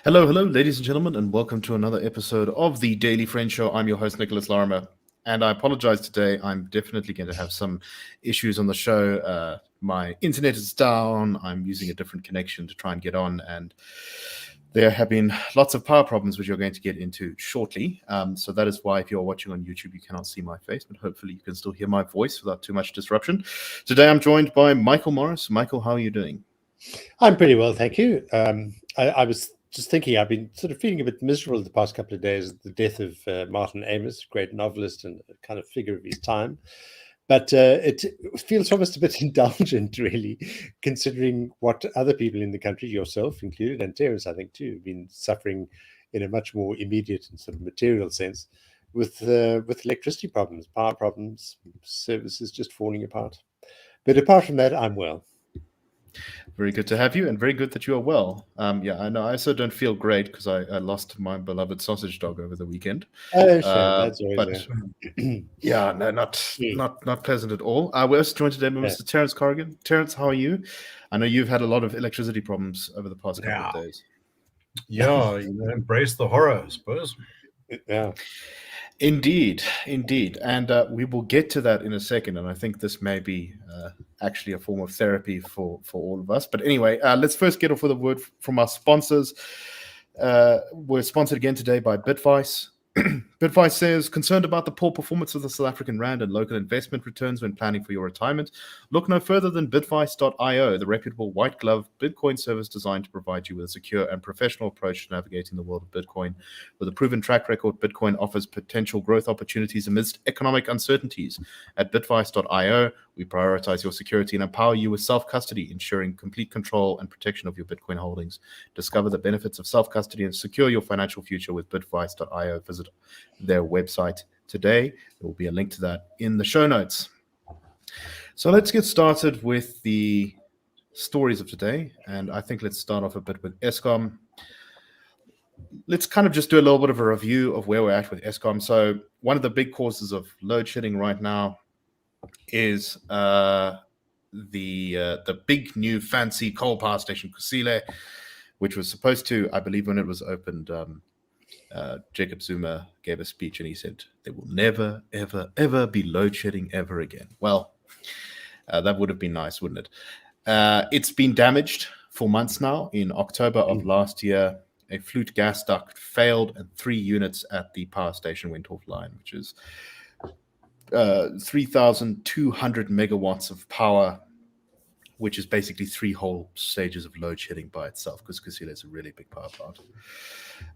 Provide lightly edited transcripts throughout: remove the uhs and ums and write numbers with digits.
Hello, ladies and gentlemen, and welcome to another episode of the Daily Friend Show. I'm your host, Nicholas Lorimer, and I apologize today. I'm definitely going to have some issues on the show. My internet is down. I'm using a different connection to try and get on, and there have been lots of power problems, which you're going to get into shortly. So that is why if you're watching on YouTube, you cannot see my face, but hopefully you can still hear my voice without too much disruption. Today, I'm joined by Michael Morris. Michael, how are you doing? I'm pretty well, thank you. I was just thinking, I've been sort of feeling a bit miserable the past couple of days at the death of Martin Amis, a great novelist and a kind of figure of his time. But it feels almost a bit indulgent, really, considering what other people in the country, yourself included, and Terence, I think, too, have been suffering in a much more immediate and sort of material sense with electricity problems, power problems, services just falling apart. But apart from that, I'm well. Very good to have you, and very good that you are well. Yeah, I know. I also don't feel great because I lost my beloved sausage dog over the weekend. Oh, sure. That's always yeah, no, not pleasant at all. We're also joined today by Mr. Terence Corrigan. Terence, how are you? I know you've had a lot of electricity problems over the past couple of days. Yeah, embrace the horror, I suppose. Yeah. Indeed. And we will get to that in a second. And I think this may be actually a form of therapy for all of us. But anyway, let's first get off with a word from our sponsors. We're sponsored again today by Bitvice. Bitvice says, concerned about the poor performance of the South African rand and local investment returns when planning for your retirement? Look no further than bitvice.io, the reputable white glove Bitcoin service designed to provide you with a secure and professional approach to navigating the world of Bitcoin. With a proven track record, Bitcoin offers potential growth opportunities amidst economic uncertainties. At bitvice.io, we prioritize your security and empower you with self-custody, ensuring complete control and protection of your Bitcoin holdings. Discover the benefits of self-custody and secure your financial future with bitvice.io. Visit their website today. There will be a link to that in the show notes. So let's get started with the stories of today. And I think let's start off a bit with Eskom. Let's kind of just do a little bit of a review of where we're at with Eskom. So one of the big causes of load shedding right now is the big new fancy coal power station, Kusile, which was supposed to, I believe when it was opened, Jacob Zuma gave a speech and he said, there will never, ever, ever be load shedding ever again. Well, that would have been nice, wouldn't it? It's been damaged for months now. In October of last year, a flute gas duct failed and 3 units at the power station went offline, which is 3,200 megawatts of power, which is basically 3 whole stages of load shedding by itself, because Kusile is a really big power plant.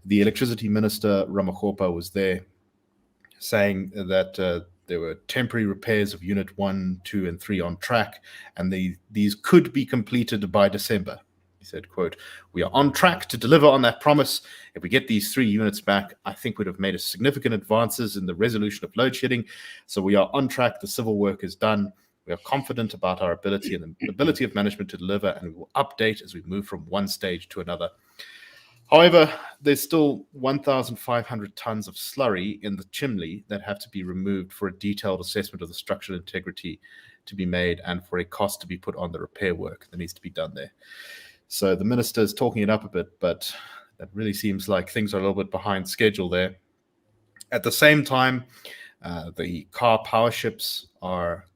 The electricity minister, Ramakgopa, was there saying that there were temporary repairs of Unit 1, 2, and 3 on track, and these could be completed by December. He said, quote, we are on track to deliver on that promise. If we get these 3 units back, I think we'd have made a significant advances in the resolution of load shedding. So we are on track. The civil work is done. We are confident about our ability and the ability of management to deliver, and we will update as we move from one stage to another. However, there's still 1,500 tons of slurry in the chimney that have to be removed for a detailed assessment of the structural integrity to be made and for a cost to be put on the repair work that needs to be done there. So the minister is talking it up a bit, but that really seems like things are a little bit behind schedule there. At the same time, the Karpowerships are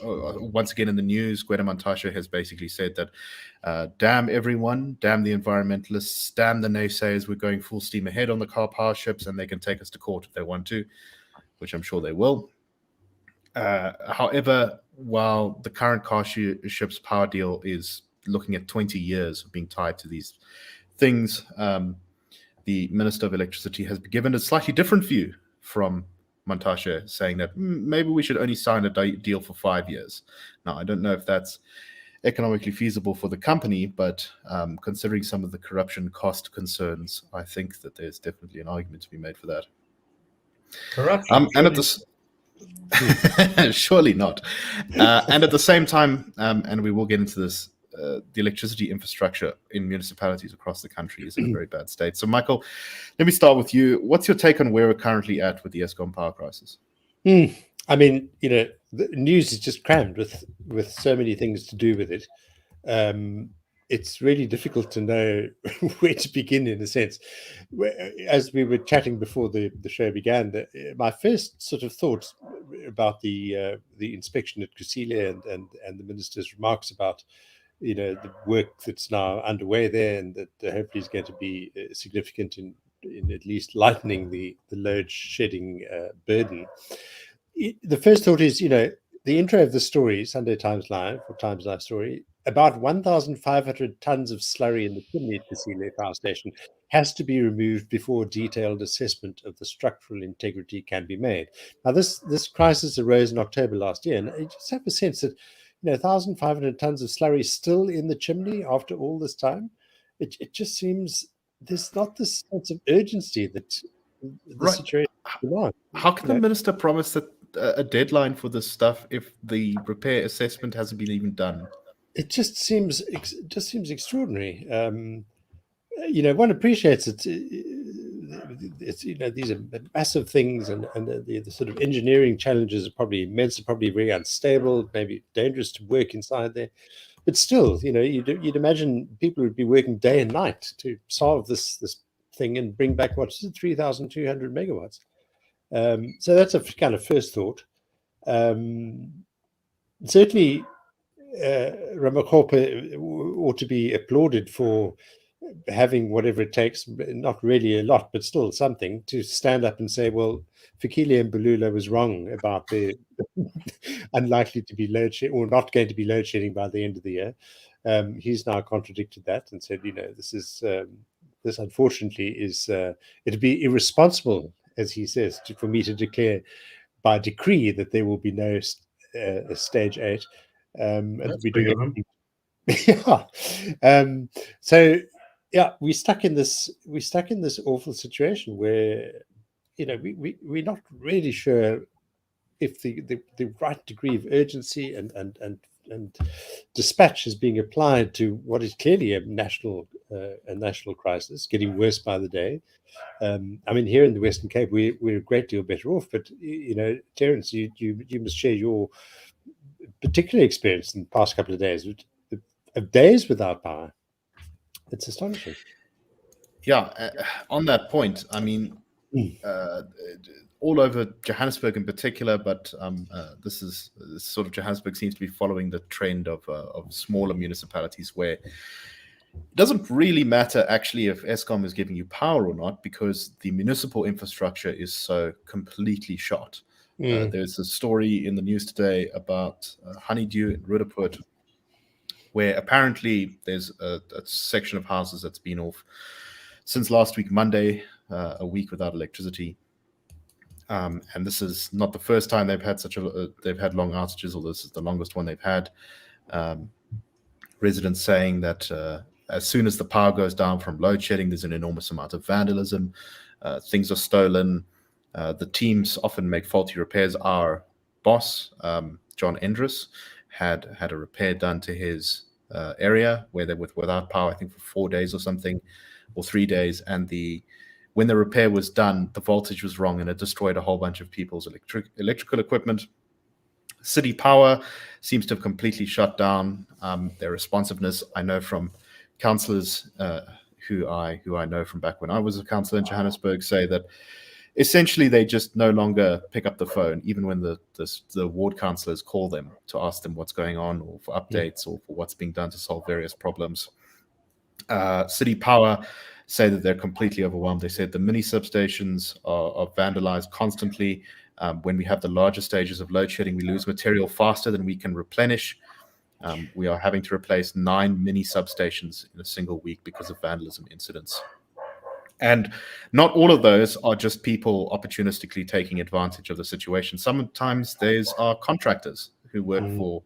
once again in the news. Gwede Mantashe has basically said that damn everyone, damn the environmentalists, damn the naysayers, we're going full steam ahead on the Karpowerships and they can take us to court if they want to, which I'm sure they will. However, while the current Karpowerships power deal is looking at 20 years of being tied to these things, the Minister of Electricity has given a slightly different view from Mantashe, saying that maybe we should only sign a deal for 5 years. Now, I don't know if that's economically feasible for the company, but considering some of the corruption cost concerns, I think that there's definitely an argument to be made for that. Corruption. And at this, surely not. And at the same time, and we will get into this the electricity infrastructure in municipalities across the country is in a very bad state. So, Michael, let me start with you. What's your take on where we're currently at with the Eskom power crisis? I mean, the news is just crammed with so many things to do with it. It's really difficult to know where to begin, in a sense. As we were chatting before the show began, my first sort of thoughts about the inspection at Kusile and the minister's remarks about the work that's now underway there, and that hopefully is going to be significant in at least lightening the load shedding burden. The first thought is, the intro of the story, Sunday Times Live or Times Live story, about 1,500 tons of slurry in the chimney at Kusile power station has to be removed before detailed assessment of the structural integrity can be made. Now, this crisis arose in October last year, and I just have a sense that 1,500 tons of slurry still in the chimney after all this time. It just seems there's not this sense of urgency that the situation demands. How can the minister promise that a deadline for this stuff if the repair assessment hasn't been even done? It just seems extraordinary. One appreciates it. It's these are massive things, and the sort of engineering challenges are probably immense, probably very unstable, maybe dangerous to work inside there. But still, you'd imagine people would be working day and night to solve this thing and bring back 3,200 megawatts. So that's a kind of first thought. Certainly, Ramakgopa ought to be applauded for having whatever it takes, not really a lot, but still something, to stand up and say, well, Fikile and Mbulula was wrong about the unlikely to be load shedding, or not going to be load shedding by the end of the year. He's now contradicted that and said, this unfortunately is, it'd be irresponsible, as he says, for me to declare by decree that there will be no stage 8. That's big of him. So we're stuck in this awful situation where we're not really sure if the right degree of urgency and dispatch is being applied to what is clearly a national crisis, getting worse by the day. I mean, here in the Western Cape, we're a great deal better off. But Terence, you must share your particular experience in the past couple of days of days without power. It's astonishing. Yeah, on that point, I mean, all over Johannesburg in particular, but this sort of Johannesburg seems to be following the trend of smaller municipalities where it doesn't really matter actually if Eskom is giving you power or not, because the municipal infrastructure is so completely shot. There's a story in the news today about Honeydew in Roodepoort, where apparently there's a section of houses that's been off since last week, Monday, a week without electricity. And this is not the first time they've had they've had long outages, or this is the longest one they've had. Residents saying that as soon as the power goes down from load shedding, there's an enormous amount of vandalism. Things are stolen. The teams often make faulty repairs. Our boss, John Endress, had a repair done to his area where they were without power, I think for 4 days or something, or 3 days. And when the repair was done, the voltage was wrong and it destroyed a whole bunch of people's electrical equipment. City Power seems to have completely shut down their responsiveness. I know from councillors who I know from back when I was a councillor in Johannesburg say that essentially they just no longer pick up the phone, even when the ward councillors call them to ask them what's going on, or for updates, or for what's being done to solve various problems. City Power say that they're completely overwhelmed. They said the mini substations are vandalized constantly. When we have the larger stages of load shedding, we lose material faster than we can replenish. We are having to replace 9 mini substations in a single week because of vandalism incidents. And not all of those are just people opportunistically taking advantage of the situation. Sometimes those are contractors who work for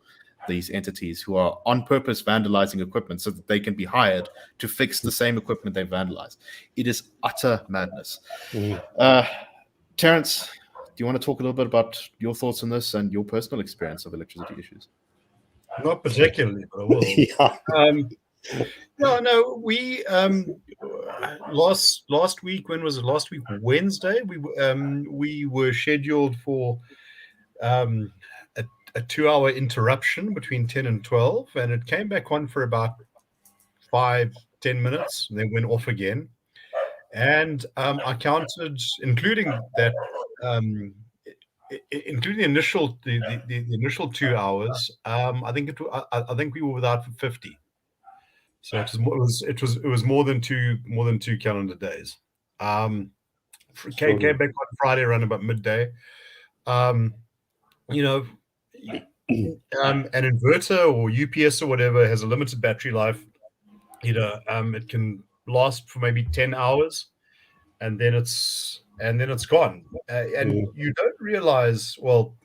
these entities who are on purpose vandalizing equipment so that they can be hired to fix the same equipment they vandalized. It is utter madness. Terence, do you want to talk a little bit about your thoughts on this and your personal experience of electricity issues? Not particularly, but I will. Yeah. No, no, we last week. When was it? Last week, Wednesday. We were scheduled for um, a 2-hour interruption between 10 and 12, and it came back on for about 5-10 minutes, and then went off again. And I counted, including that, including the initial 2 hours. I think we were without for 50. So it was more than two calendar days. Came back on Friday around about midday. You know, an inverter or UPS or whatever has a limited battery life. It can last for maybe 10 hours, and then it's gone. And you don't realize, well,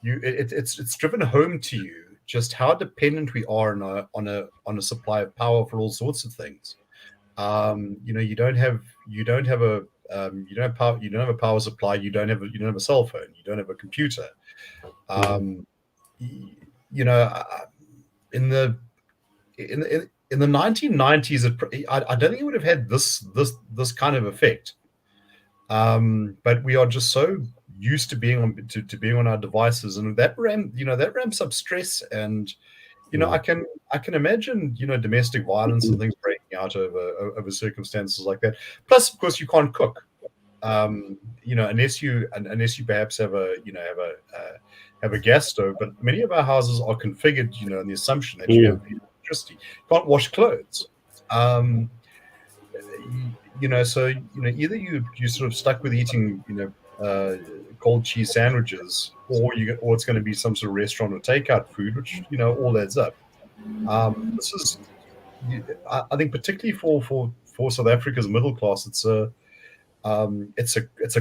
it's driven home to you just how dependent we are on a supply of power for all sorts of things. You don't have a power supply. You don't have a cell phone. You don't have a computer. In the 1990s, I don't think it would have had this kind of effect. But we are just so used to being on our devices, and that ramps up stress. And I can imagine domestic violence and things breaking out over circumstances like that. Plus, of course, you can't cook, unless you perhaps have a gas stove. But many of our houses are configured, in the assumption that you have electricity. You can't wash clothes. So either you sort of stuck with eating cold cheese sandwiches, or it's going to be some sort of restaurant or takeout food, which all adds up. This is, I think, particularly for South Africa's middle class, it's a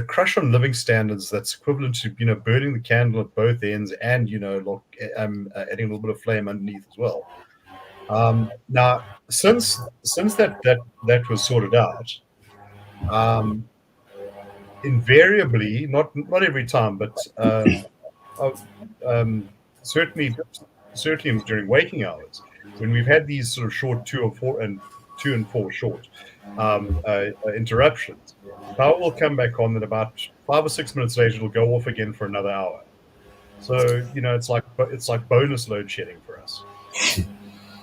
crush on living standards that's equivalent to burning the candle at both ends, and adding a little bit of flame underneath as well. Now, since that was sorted out, invariably, not every time, but certainly during waking hours, when we've had these sort of short 2 and 4 short interruptions, power will come back on, then about 5 or 6 minutes later it'll go off again for another hour. So it's like bonus load shedding for us.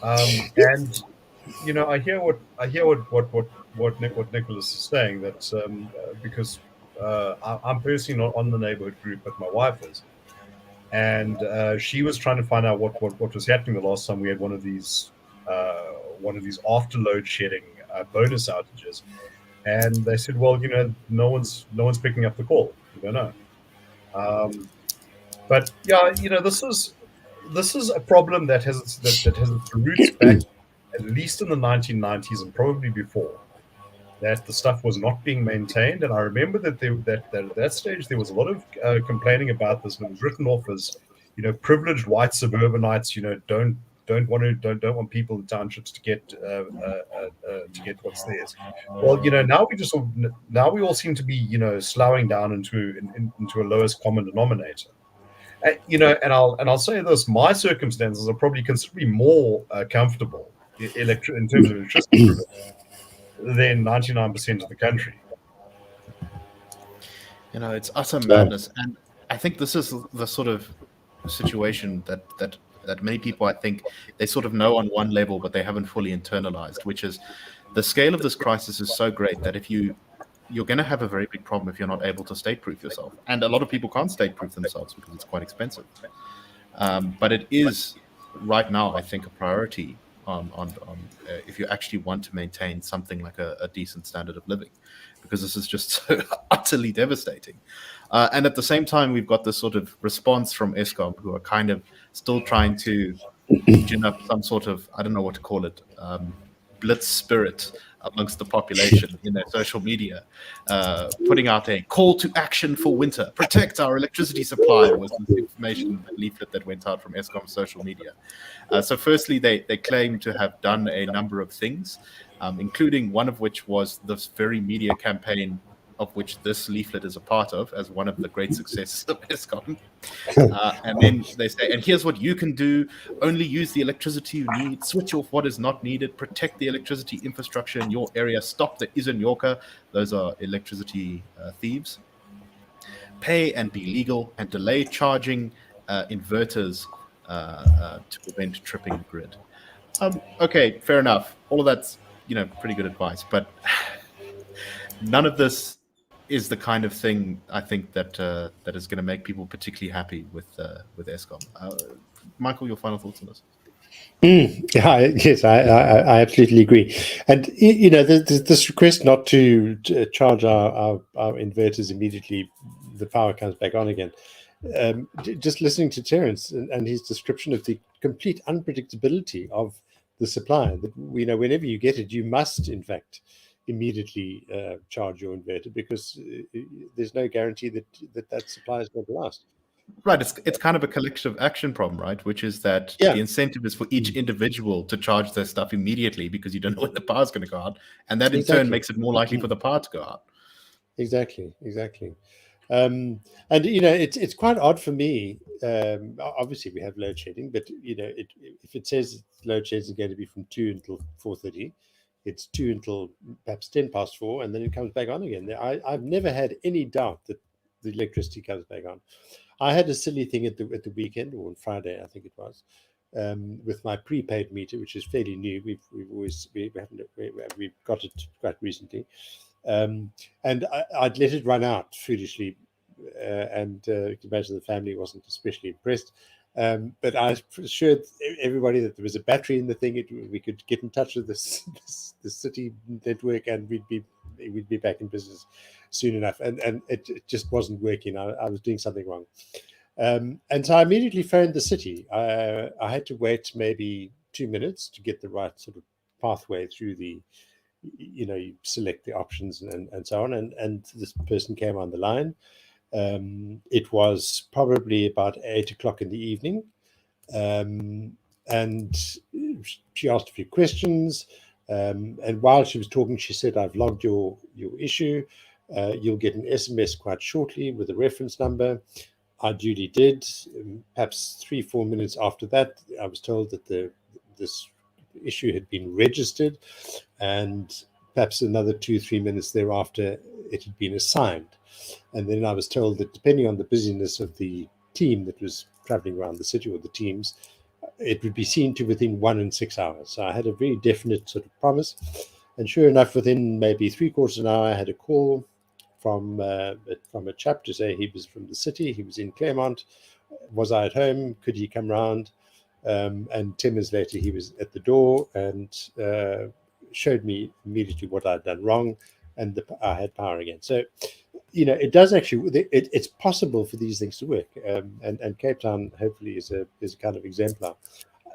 And I hear what Nicholas is saying, that because I'm personally not on the neighborhood group, but my wife is, and she was trying to find out what was happening the last time we had one of these after load shedding bonus outages, and they said, well, no one's picking up the call. We don't know. But yeah, this is a problem that has its roots back at least in the 1990s and probably before, that the stuff was not being maintained. And I remember that at that stage there was a lot of complaining about this, and it was written off as privileged white suburbanites don't want people in townships to get what's theirs. Well, now we all seem to be slowing down into a lowest common denominator. And I'll say this: my circumstances are probably considerably more comfortable in terms of electricity than 99% of the country. It's utter madness, and I think this is the sort of situation that many people, I think, they sort of know on one level, but they haven't fully internalized, which is the scale of this crisis is so great that if you're going to have a very big problem if you're not able to state-proof yourself. And a lot of people can't state-proof themselves because it's quite expensive. But it is right now, I think, a priority on if you actually want to maintain something like a decent standard of living, because this is just so utterly devastating. And at the same time, we've got this sort of response from Eskom, who are kind of still trying to gin up some sort of, I don't know what to call it, blitz spirit amongst the population in their social media, putting out a call to action for winter, protect our electricity supply, was this information leaflet that went out from Eskom's social media. So firstly, they claim to have done a number of things, including one of which was this very media campaign of which this leaflet is a part of, as one of the great successes of Eskom. And then they say, and here's what you can do: only use the electricity you need, switch off what is not needed, protect the electricity infrastructure in your area, stop the Isanyoka, those are electricity thieves, pay and be legal, and delay charging inverters to prevent tripping the grid. Okay, fair enough. All of that's, pretty good advice, but none of this is the kind of thing I think that that is going to make people particularly happy with Eskom. Michael, your final thoughts on this? Yes, I absolutely agree. And this request not to charge our inverters immediately, the power comes back on again. Just listening to Terence and his description of the complete unpredictability of the supply, that whenever you get it, you must in fact immediately charge your inverter, because there's no guarantee that supply is going to last. Right, it's kind of a collective action problem, right? Which is that the incentive is for each individual to charge their stuff immediately, because you don't know when the power's going to go out, and that in turn makes it more likely for the power to go out. Exactly. And it's quite odd for me. Obviously, we have load shedding, but if it says load shedding is going to be from 2 until 4:30, it's 2 until perhaps 4:10, and then it comes back on again. I've never had any doubt that the electricity comes back on. I had a silly thing at the weekend, or on Friday, I think it was, with my prepaid meter, which is fairly new. We've got it quite recently. And I'd let it run out foolishly, and you can imagine the family wasn't especially impressed. But I assured everybody that there was a battery in the thing. We could get in touch with the city network, and we'd be back in business soon enough. And it just wasn't working. I was doing something wrong. And so I immediately phoned the city. I had to wait maybe 2 minutes to get the right sort of pathway through the. You select the options and so on, and this person came on the line. It was probably about 8 o'clock in the evening, and she asked a few questions, and while she was talking, she said, "I've logged your issue. You'll get an SMS quite shortly with a reference number." I duly did. Perhaps 3-4 minutes after that, I was told that this issue had been registered, and perhaps another 2-3 minutes thereafter it had been assigned. And then I was told that depending on the busyness of the team that was traveling around the city, or the teams, it would be seen to within 1 and 6 hours. So I had a very definite sort of promise, and sure enough, within maybe 3/4 of an hour, I had a call from a chap to say he was from the city, he was in Claremont, was I at home, could he come round? And 10 minutes later, he was at the door and showed me immediately what I'd done wrong, and I had power again. So, it does actually. It's possible for these things to work, and Cape Town hopefully is a kind of exemplar.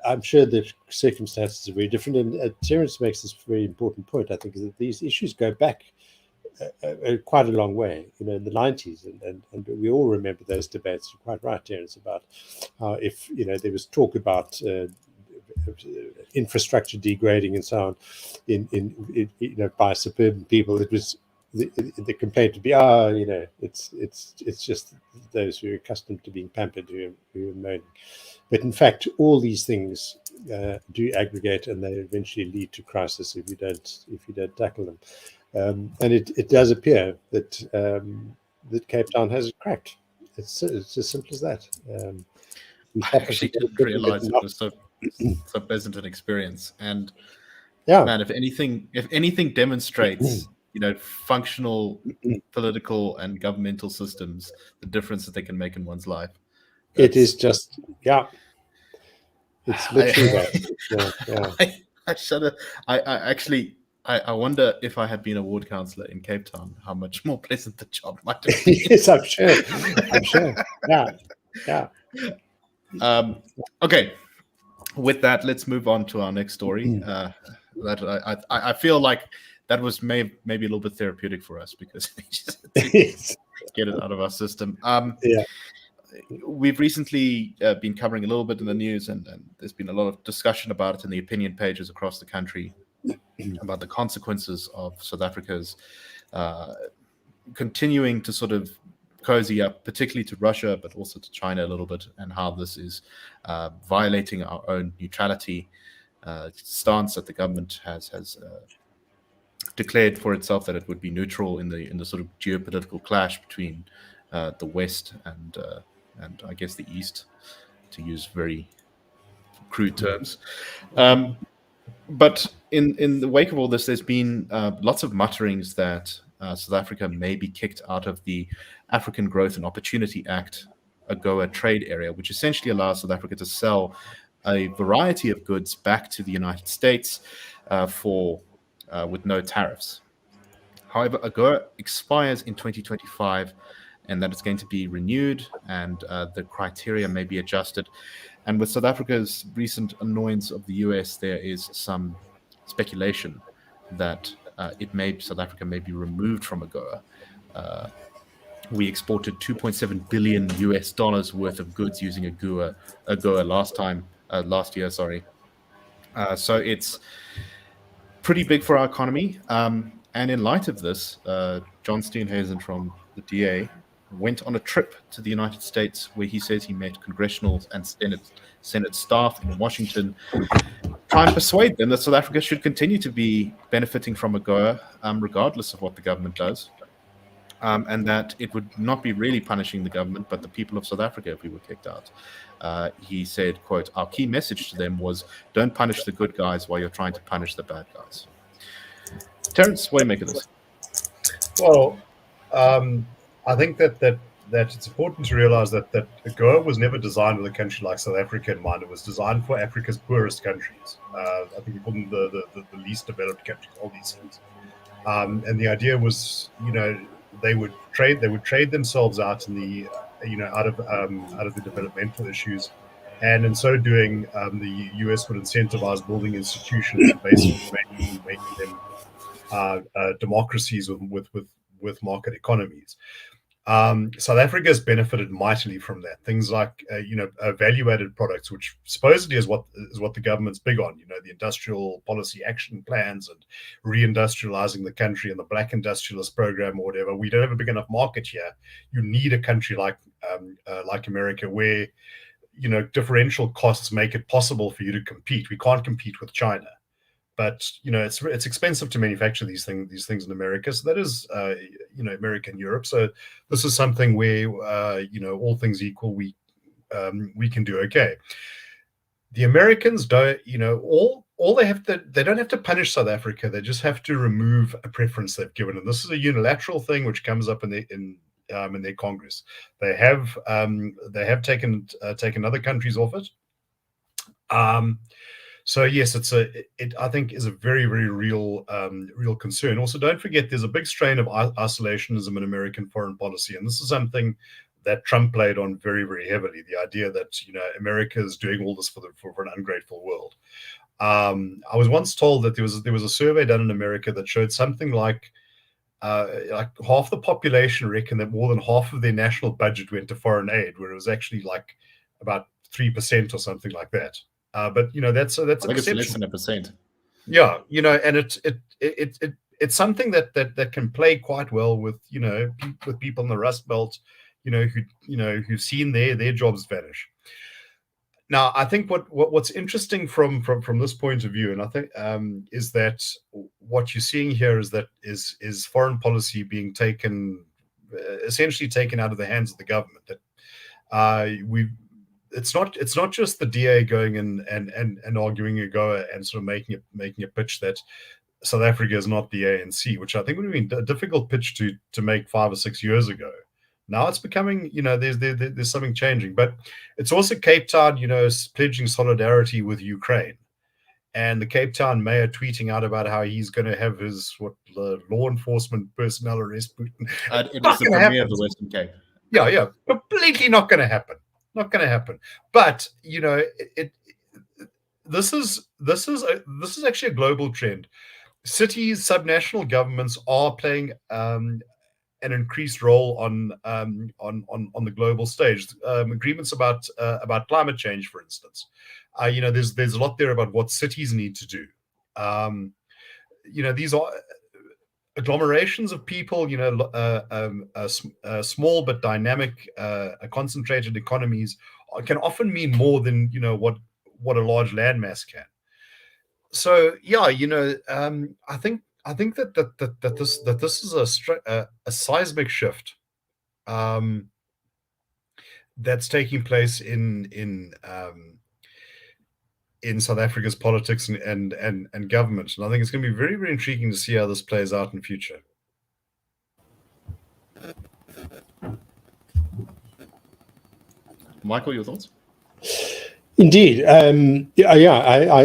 I'm sure the circumstances are very different, and Terence makes this very important point. I think is that these issues go back quite a long way, in the 90s, and we all remember those debates. You're quite right, Terence, about how if there was talk about infrastructure degrading and so on in by suburban people, it was the complaint would be it's just those who are accustomed to being pampered who are moaning. But in fact, all these things do aggregate, and they eventually lead to crisis if you don't tackle them. And it does appear that that Cape Town has cracked. It's as simple as that. I actually didn't realize it was so pleasant an experience. And man, if anything demonstrates, functional political and governmental systems, the difference that they can make in one's life. It is just, it's literally that. I shudder. I wonder if I had been a ward councillor in Cape Town, how much more pleasant the job might have been. Yes, I'm sure. Yeah. Okay. With that, let's move on to our next story. That I feel like that was maybe a little bit therapeutic for us, because we just get it out of our system. We've recently been covering a little bit in the news, and there's been a lot of discussion about it in the opinion pages across the country about the consequences of South Africa's continuing to sort of cozy up, particularly to Russia, but also to China a little bit, and how this is violating our own neutrality stance that the government has declared for itself, that it would be neutral in the sort of geopolitical clash between the West and I guess the East, to use very crude terms. But in the wake of all this, there's been lots of mutterings that South Africa may be kicked out of the African Growth and Opportunity Act, AGOA trade area, which essentially allows South Africa to sell a variety of goods back to the United States with no tariffs. However, AGOA expires in 2025, and that it's going to be renewed, and the criteria may be adjusted. And with South Africa's recent annoyance of the US, there is some speculation that South Africa may be removed from AGOA. We exported $2.7 billion US worth of goods using AGOA last year. So it's pretty big for our economy. And in light of this, John Steenhuisen from the DA went on a trip to the United States, where he says he met congressional and Senate staff in Washington, try and persuade them that South Africa should continue to be benefiting from AGOA, regardless of what the government does, and that it would not be really punishing the government, but the people of South Africa if we were kicked out. He said, quote, "Our key message to them was, don't punish the good guys while you're trying to punish the bad guys." Terence, what do you make of this? Well, I think that it's important to realize that AGOA was never designed with a country like South Africa in mind. It was designed for Africa's poorest countries. I think we call them the least developed countries, all these things. And the idea was, they would trade themselves out in the out of the developmental issues, and in so doing, the US would incentivize building institutions and basically making them democracies with market economies. South Africa has benefited mightily from that. Things like value-added products, which supposedly is what the government's big on. The industrial policy action plans and reindustrializing the country, and the Black Industrialist Program or whatever. We don't have a big enough market here. You need a country like America, where differential costs make it possible for you to compete. We can't compete with China. But it's expensive to manufacture these things in America. So that is America and Europe. So this is something where all things equal, we can do okay. The Americans don't all they don't have to punish South Africa. They just have to remove a preference they've given. And this is a unilateral thing which comes up in their Congress. They have taken other countries off it. So yes, it I think is a very, very real concern. Also, don't forget there's a big strain of isolationism in American foreign policy, and this is something that Trump played on very, very heavily. The idea that America is doing all this for an ungrateful world. I was once told that there was a survey done in America that showed something like half the population reckon that more than half of their national budget went to foreign aid, where it was actually like about 3% or something like that. But that's I think it's less than 1%. Yeah, and it's something that can play quite well with with people in the Rust Belt, who've seen their jobs vanish. Now, I think what's interesting from this point of view, and I think is that what you're seeing here is foreign policy being essentially taken out of the hands of the government. That it's not just the DA going and arguing AGOA and sort of making a pitch that South Africa is not the ANC, which I think would have been a difficult pitch to make 5 or 6 years ago. Now it's becoming, there's something changing, but it's also Cape Town, pledging solidarity with Ukraine, and the Cape Town mayor tweeting out about how he's going to have his law enforcement personnel arrest Putin. It was the premier of the Western Cape. Yeah, completely not going to happen. Not going to happen. But this is actually a global trend. Cities, subnational governments are playing an increased role on the global stage. Agreements about climate change, for instance. There's a lot there about what cities need to do. These are agglomerations of people, small but dynamic, concentrated economies can often mean more than what a large landmass can. So yeah, I think that this is a seismic shift that's taking place in South Africa's politics and government. And I think it's going to be very, very intriguing to see how this plays out in future. Michael, your thoughts? Indeed. I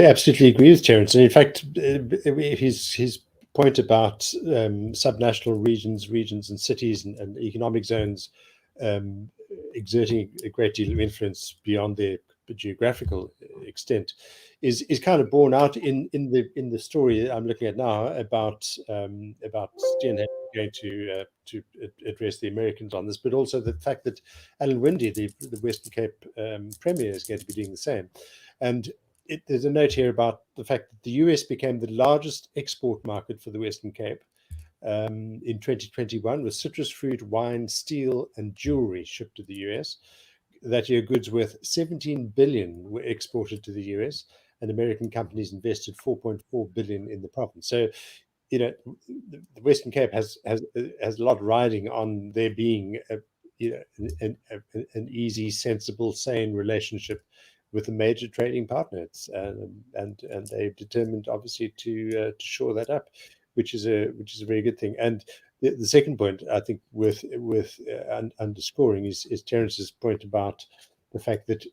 absolutely agree with Terence. And in fact, his point about subnational regions and cities and economic zones exerting a great deal of influence beyond their geographical extent is kind of borne out in the story I'm looking at now about Steenhuisen going to address the Americans on this, but also the fact that Alan Winde, the Western Cape Premier, is going to be doing the same. And there's a note here about the fact that the US became the largest export market for the Western Cape in 2021, with citrus fruit, wine, steel, and jewelry shipped to the US. That year, goods worth 17 billion were exported to the US, and American companies invested 4.4 billion in the province. So, the Western Cape has a lot riding on there being an easy, sensible, sane relationship with a major trading partner, and they've determined, obviously, to shore that up, which is a very good thing. And the second point I think worth underscoring is Terence's point about the fact that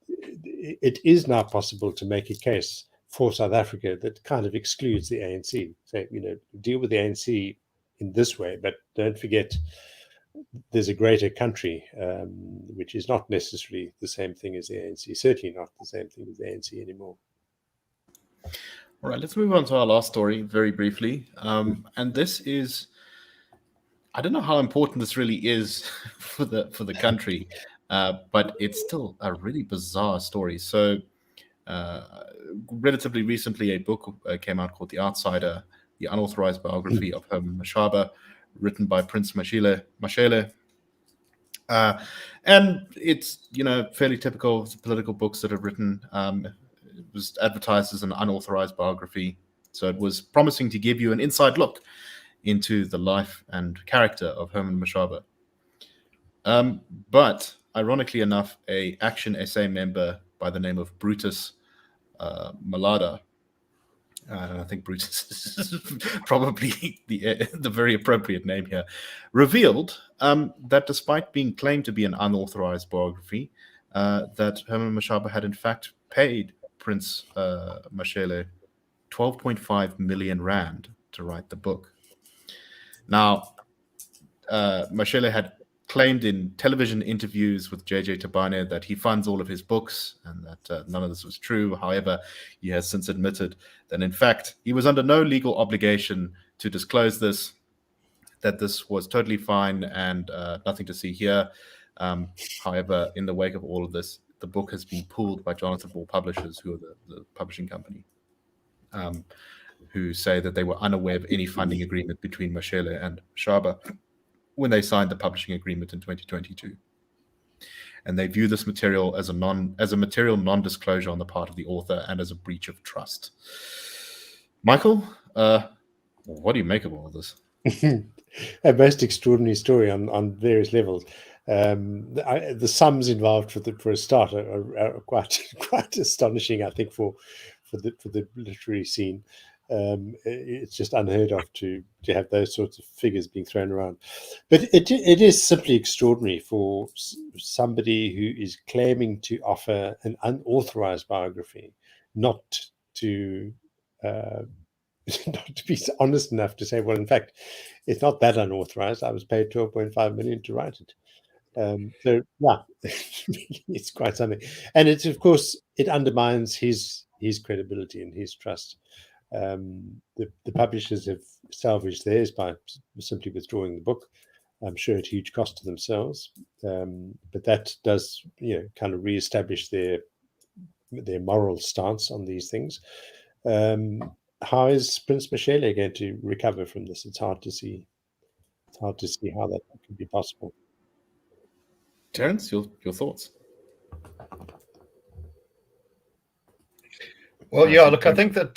it is now possible to make a case for South Africa that kind of excludes the ANC. So, deal with the ANC in this way, but don't forget there's a greater country, which is not necessarily the same thing as the ANC, certainly not the same thing as the ANC anymore. All right, let's move on to our last story very briefly. And this is, I don't know how important this really is for the country, but it's still a really bizarre story. So relatively recently, a book came out called The Outsider, the unauthorized biography of Herman Mashaba, written by Prince Mashele. And it's, fairly typical of political books that are written. It was advertised as an unauthorized biography. So it was promising to give you an inside look into the life and character of Herman Mashaba. But ironically enough, a Action SA member by the name of Brutus Malada, and I think Brutus is probably the very appropriate name here, revealed that despite being claimed to be an unauthorized biography, that Herman Mashaba had in fact paid Prince Mashele 12.5 million rand to write the book. Now, Mashele had claimed in television interviews with JJ Tabane that he funds all of his books and that none of this was true. However, he has since admitted that, in fact, he was under no legal obligation to disclose this, that this was totally fine and nothing to see here. However, in the wake of all of this, the book has been pulled by Jonathan Ball Publishers, who are the publishing company, who say that they were unaware of any funding agreement between Mashele and Mashaba when they signed the publishing agreement in 2022. And they view this material as a material non-disclosure on the part of the author and as a breach of trust. Michael, what do you make of all of this? A most extraordinary story on various levels. The sums involved for a start are quite astonishing, I think, for the literary scene. It's just unheard of to have those sorts of figures being thrown around. But it is simply extraordinary for somebody who is claiming to offer an unauthorized biography not to be honest enough to say, well, in fact, it's not that unauthorized. I was paid 12.5 million to write it. So yeah, it's quite something. And it's, of course, it undermines his credibility and his trust. The publishers have salvaged theirs by simply withdrawing the book, I'm sure at huge cost to themselves. But that does, kind of reestablish their moral stance on these things. how is Prince Michele going to recover from this? It's hard to see. It's hard to see how that could be possible. Terence, your thoughts? Well, yeah. Look, I think that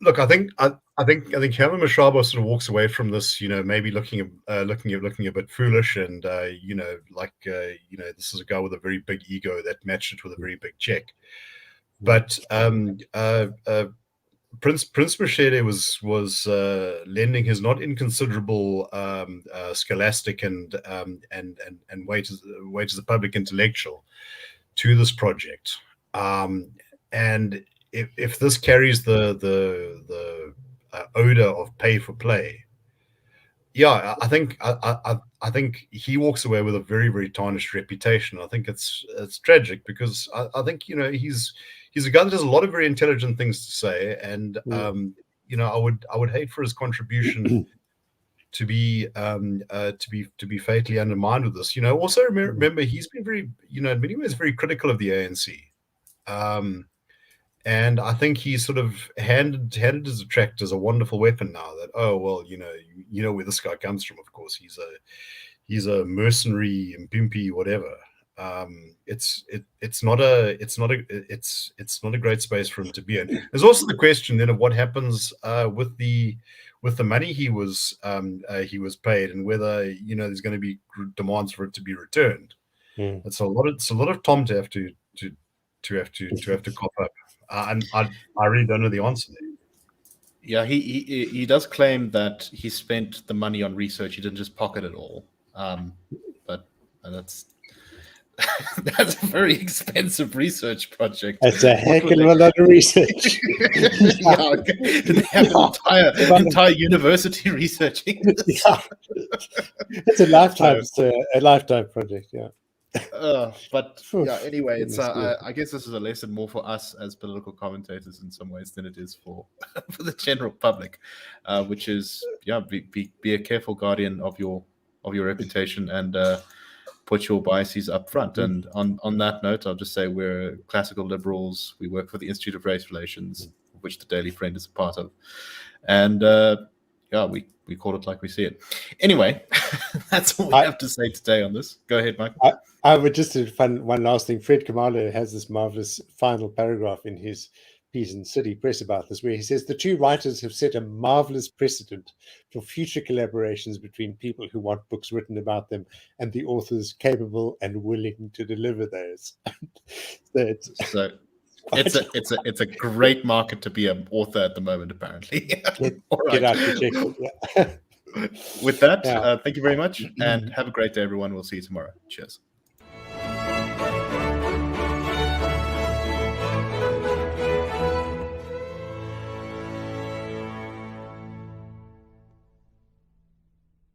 look, I think Herman Mashaba sort of walks away from this, maybe looking a bit foolish, and this is a guy with a very big ego that matched it with a very big check. But Prince Michele was lending his not inconsiderable scholastic and weight as a public intellectual to this project, and if this carries the odor of pay for play, yeah, I think he walks away with a very, very tarnished reputation. I think it's tragic, because I think he's a guy that has a lot of very intelligent things to say, and I would hate for his contribution to be fatally undermined with this. Also remember, he's been very, in many ways, very critical of the ANC. And I think he sort of handed his tract as a wonderful weapon now, that, oh, well, you know where this guy comes from. Of course, he's a mercenary, Mpimpy, whatever. It's not a great space for him to be in. There's also the question then of what happens with the money he was paid, and whether there's going to be demands for it to be returned. It's a lot of Tom to have to cop up. And I really don't know the answer there. Yeah, he does claim that he spent the money on research. He didn't just pocket it all. But that's a very expensive research project. It's a heck of a lot of research. Yeah, they have an entire university researching this. Yeah. It's a lifetime project. Yeah. But yeah, anyway, it's I guess this is a lesson more for us as political commentators in some ways than it is for the general public, which is be a careful guardian of your reputation, and put your biases up front. And on that note, I'll just say we're classical liberals. We work for the Institute of Race Relations, which the Daily Friend is a part of, and we call it like we see it. Anyway, that's all we have to say today on this. Go ahead, Mike. I would just find one last thing. Fred Kamalo has this marvelous final paragraph in his piece in City Press about this, where he says the two writers have set a marvelous precedent for future collaborations between people who want books written about them and the authors capable and willing to deliver those. It's a great market to be an author at the moment, apparently. Get out your checkbook. Yeah. With that, thank you very much, and have a great day, everyone. We'll see you tomorrow. Cheers.